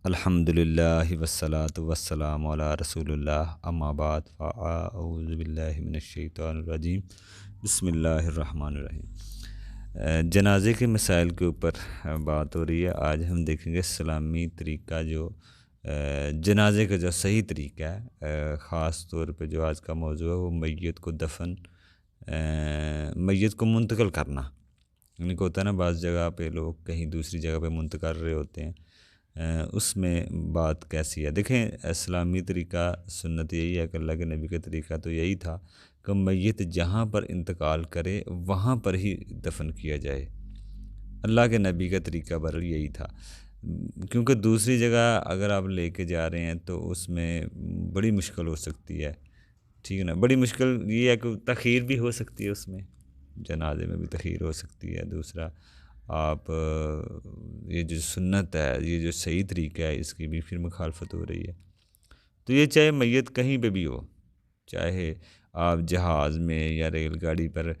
الحمدللہ والصلاة والسلام علی رسول اللہ اما بعد فاعوذ باللہ من الشیطان الرجیم بسم اللہ الرحمن الرحیم۔ جنازے کے مسائل کے اوپر بات ہو رہی ہے۔ آج ہم دیکھیں گے اسلامی طریقہ جو جنازے کا جو صحیح طریقہ ہے، خاص طور پہ جو آج کا موضوع ہے وہ میت کو میت کو منتقل کرنا۔ ان کو ہوتا ہے نا، بعض جگہ پہ لوگ کہیں دوسری جگہ پہ منتقل کر رہے ہوتے ہیں، اس میں بات کیسی ہے؟ دیکھیں، اسلامی طریقہ سنت یہی ہے کہ اللہ کے نبی کا طریقہ تو یہی تھا کہ میت جہاں پر انتقال کرے وہاں پر ہی دفن کیا جائے۔ اللہ کے نبی کا طریقہ برل یہی تھا، کیونکہ دوسری جگہ اگر آپ لے کے جا رہے ہیں تو اس میں بڑی مشکل ہو سکتی ہے، ٹھیک ہے نا۔ بڑی مشکل یہ ہے کہ تاخیر بھی ہو سکتی ہے، اس میں جنازے میں بھی تاخیر ہو سکتی ہے۔ دوسرا، آپ یہ جو سنت ہے، یہ جو صحیح طریقہ ہے، اس کی بھی پھر مخالفت ہو رہی ہے۔ تو یہ چاہے میت کہیں پہ بھی ہو، چاہے آپ جہاز میں یا ریل گاڑی پر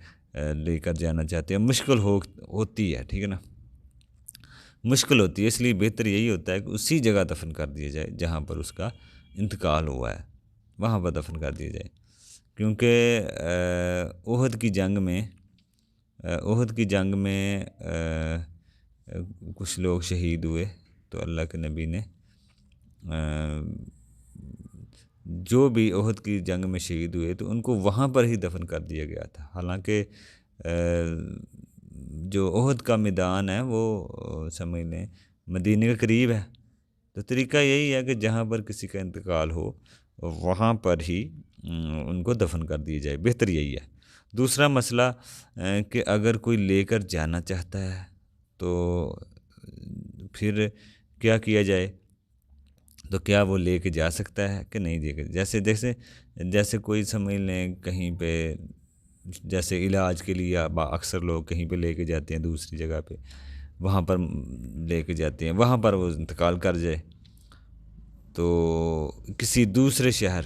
لے کر جانا چاہتے ہیں، مشکل ہوتی ہے، ٹھیک ہے نا، مشکل ہوتی ہے۔ اس لیے بہتر یہی ہوتا ہے کہ اسی جگہ دفن کر دیا جائے جہاں پر اس کا انتقال ہوا ہے، وہاں پر دفن کر دیا جائے۔ کیونکہ احد کی جنگ میں کچھ لوگ شہید ہوئے، تو اللہ کے نبی نے جو بھی احد کی جنگ میں شہید ہوئے تو ان کو وہاں پر ہی دفن کر دیا گیا تھا۔ حالانکہ جو احد کا میدان ہے وہ سمجھ لیں مدینے کے قریب ہے، تو طریقہ یہی ہے کہ جہاں پر کسی کا انتقال ہو وہاں پر ہی ان کو دفن کر دیا جائے، بہتر یہی ہے۔ دوسرا مسئلہ کہ اگر کوئی لے کر جانا چاہتا ہے تو پھر کیا کیا جائے؟ تو کیا وہ لے کے جا سکتا ہے کہ نہیں لے کے؟ جیسے کوئی سمجھ لیں کہیں پہ، جیسے علاج کے لیے اکثر لوگ کہیں پہ لے کے جاتے ہیں دوسری جگہ پہ، وہاں پر لے کے جاتے ہیں، وہاں پر وہ انتقال کر جائے، تو کسی دوسرے شہر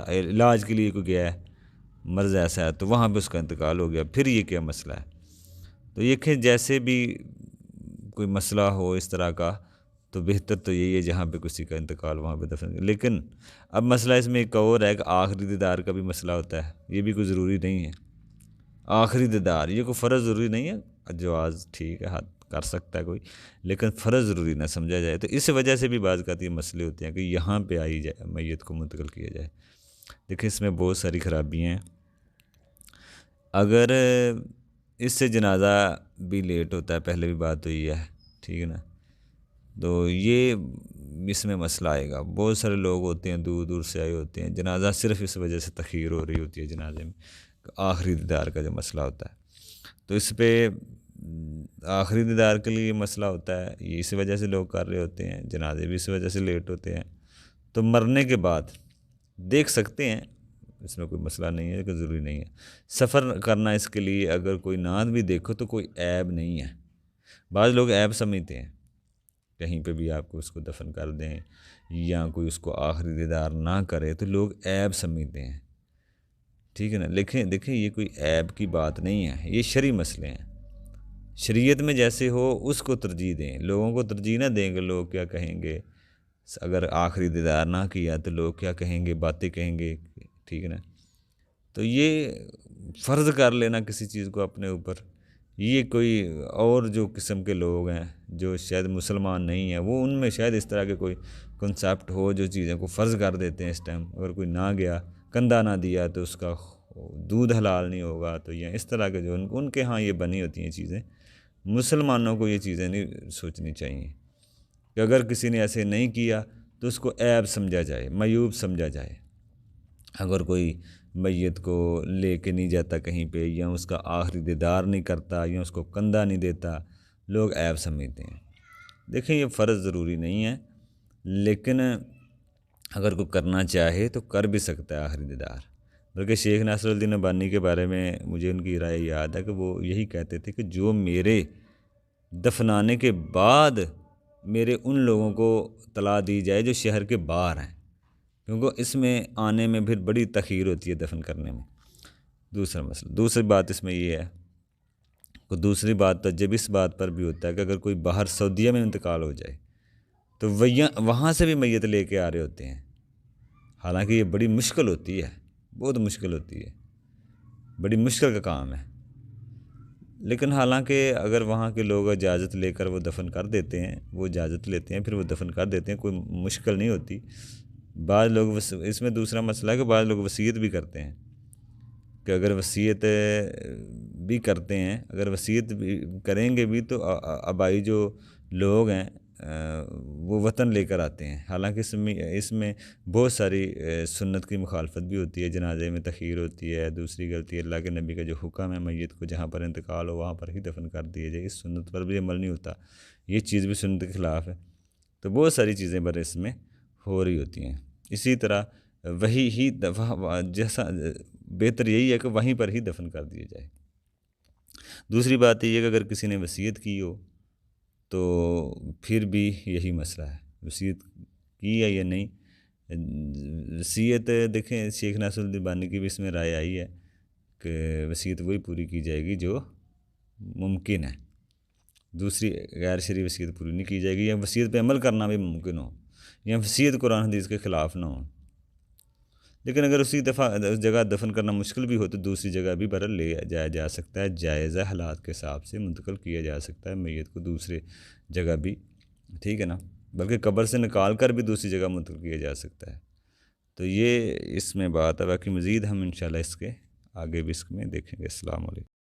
علاج کے لیے کوئی گیا ہے، مرض ایسا ہے، تو وہاں پہ اس کا انتقال ہو گیا، پھر یہ کیا مسئلہ ہے؟ تو یہ کہ جیسے بھی کوئی مسئلہ ہو اس طرح کا، تو بہتر تو یہی ہے جہاں پہ کسی کا انتقال وہاں پہ دفن۔ لیکن اب مسئلہ اس میں ایک اور ہے کہ آخری دیدار کا بھی مسئلہ ہوتا ہے، یہ بھی کوئی ضروری نہیں ہے۔ آخری دیدار یہ کوئی فرض ضروری نہیں ہے، جواز ٹھیک ہے، حد کر سکتا ہے کوئی، لیکن فرض ضروری نہ سمجھا جائے۔ تو اس وجہ سے بھی بعض اوقات یہ مسئلے ہوتے ہیں کہ یہاں پہ آئی جائے، میت کو منتقل کیا جائے۔ دیکھیں، اس میں بہت ساری خرابیاں ہیں۔ اگر اس سے جنازہ بھی لیٹ ہوتا ہے، پہلے بھی بات ہوئی ہے، ٹھیک ہے نا، تو یہ اس میں مسئلہ آئے گا۔ بہت سارے لوگ ہوتے ہیں دور دور سے آئے ہوتے ہیں، جنازہ صرف اس وجہ سے تاخیر ہو رہی ہوتی ہے جنازے میں، آخری دیدار کا جو مسئلہ ہوتا ہے، تو اس پہ آخری دیدار کے لیے مسئلہ ہوتا ہے، یہ اس وجہ سے لوگ کر رہے ہوتے ہیں، جنازے بھی اس وجہ سے لیٹ ہوتے ہیں۔ تو مرنے کے بعد دیکھ سکتے ہیں، اس میں کوئی مسئلہ نہیں ہے کہ ضروری نہیں ہے۔ سفر کرنا اس کے لیے اگر کوئی نعت بھی دیکھو تو کوئی عیب نہیں ہے۔ بعض لوگ عیب سمجھتے ہیں، کہیں پہ بھی آپ کو اس کو دفن کر دیں یا کوئی اس کو آخری دیدار نہ کرے تو لوگ عیب سمجھتے ہیں، ٹھیک ہے نا۔ دیکھیں یہ کوئی عیب کی بات نہیں ہے، یہ شرعی مسئلے ہیں۔ شریعت میں جیسے ہو اس کو ترجیح دیں، لوگوں کو ترجیح نہ دیں کہ لوگ کیا کہیں گے، اگر آخری دیدار نہ کیا تو لوگ کیا کہیں گے، باتیں کہیں گے، ٹھیک ہے نا۔ تو یہ فرض کر لینا کسی چیز کو اپنے اوپر، یہ کوئی اور جو قسم کے لوگ ہیں جو شاید مسلمان نہیں ہیں، وہ ان میں شاید اس طرح کے کوئی کنسیپٹ ہو جو چیزیں کو فرض کر دیتے ہیں۔ اس ٹائم اگر کوئی نہ گیا، کندھا نہ دیا تو اس کا دودھ حلال نہیں ہوگا، تو یہ اس طرح کے جو ان کے ہاں یہ بنی ہوتی ہیں چیزیں، مسلمانوں کو یہ چیزیں نہیں سوچنی چاہیے کہ اگر کسی نے ایسے نہیں کیا تو اس کو عیب سمجھا جائے، معیوب سمجھا جائے۔ اگر کوئی میت کو لے کے نہیں جاتا کہیں پہ، یا اس کا آخری دیدار نہیں کرتا، یا اس کو کندھا نہیں دیتا، لوگ عیب سمجھتے ہیں۔ دیکھیں، یہ فرض ضروری نہیں ہے، لیکن اگر کوئی کرنا چاہے تو کر بھی سکتا ہے آخری دیدار۔ بلکہ شیخ ناصر الدین البانی کے بارے میں مجھے ان کی رائے یاد ہے کہ وہ یہی کہتے تھے کہ جو میرے دفنانے کے بعد میرے ان لوگوں کو اطلاع دی جائے جو شہر کے باہر ہیں، کیونکہ اس میں آنے میں پھر بڑی تاخیر ہوتی ہے دفن کرنے میں۔ دوسرا مسئلہ، دوسری بات اس میں یہ ہے کہ دوسری بات تو جب اس بات پر بھی ہوتا ہے کہ اگر کوئی باہر سعودیہ میں انتقال ہو جائے تو وہاں سے بھی میت لے کے آ رہے ہوتے ہیں، حالانکہ یہ بڑی مشکل ہوتی ہے، بہت مشکل ہوتی ہے، بڑی مشکل کا کام ہے، لیکن حالانکہ اگر وہاں کے لوگ اجازت لے کر وہ دفن کر دیتے ہیں، وہ اجازت لیتے ہیں پھر وہ دفن کر دیتے ہیں، کوئی مشکل نہیں ہوتی۔ بعض لوگ اس میں دوسرا مسئلہ ہے کہ بعض لوگ وصیت بھی کرتے ہیں، کہ اگر وصیت بھی کرتے ہیں، اگر وصیت بھی کریں گے بھی تو آبائی جو لوگ ہیں وہ وطن لے کر آتے ہیں، حالانکہ اس میں بہت ساری سنت کی مخالفت بھی ہوتی ہے، جنازے میں تخیر ہوتی ہے، دوسری غلطی اللہ کے نبی کا جو حکم ہے میت کو جہاں پر انتقال ہو وہاں پر ہی دفن کر دیے جائے، اس سنت پر بھی عمل نہیں ہوتا، یہ چیز بھی سنت کے خلاف ہے، تو بہت ساری چیزیں پر اس میں ہو رہی ہوتی ہیں۔ اسی طرح وہی ہی جیسا بہتر یہی ہے کہ وہیں پر ہی دفن کر دیا جائے۔ دوسری بات یہ ہے کہ اگر کسی نے وصیت کی ہو تو پھر بھی یہی مسئلہ ہے، وصیت کی ہے یا نہیں۔ وصیت دیکھیں شیخ ناصر الدین البانی کی بھی اس میں رائے آئی ہے کہ وصیت وہی پوری کی جائے گی جو ممکن ہے، دوسری غیر شرعی وصیت پوری نہیں کی جائے گی، یا وصیت پہ عمل کرنا بھی ممکن ہو، یا وصیت قرآن حدیث کے خلاف نہ ہو۔ لیکن اگر اسی جگہ دفن کرنا مشکل بھی ہو تو دوسری جگہ بھی برل لے جایا جا سکتا ہے، جائزہ حالات کے حساب سے منتقل کیا جا سکتا ہے میت کو دوسرے جگہ بھی، ٹھیک ہے نا، بلکہ قبر سے نکال کر بھی دوسری جگہ منتقل کیا جا سکتا ہے۔ تو یہ اس میں بات ہے، باقی مزید ہم انشاءاللہ اس کے آگے بھی اس میں دیکھیں گے۔ السلام علیکم۔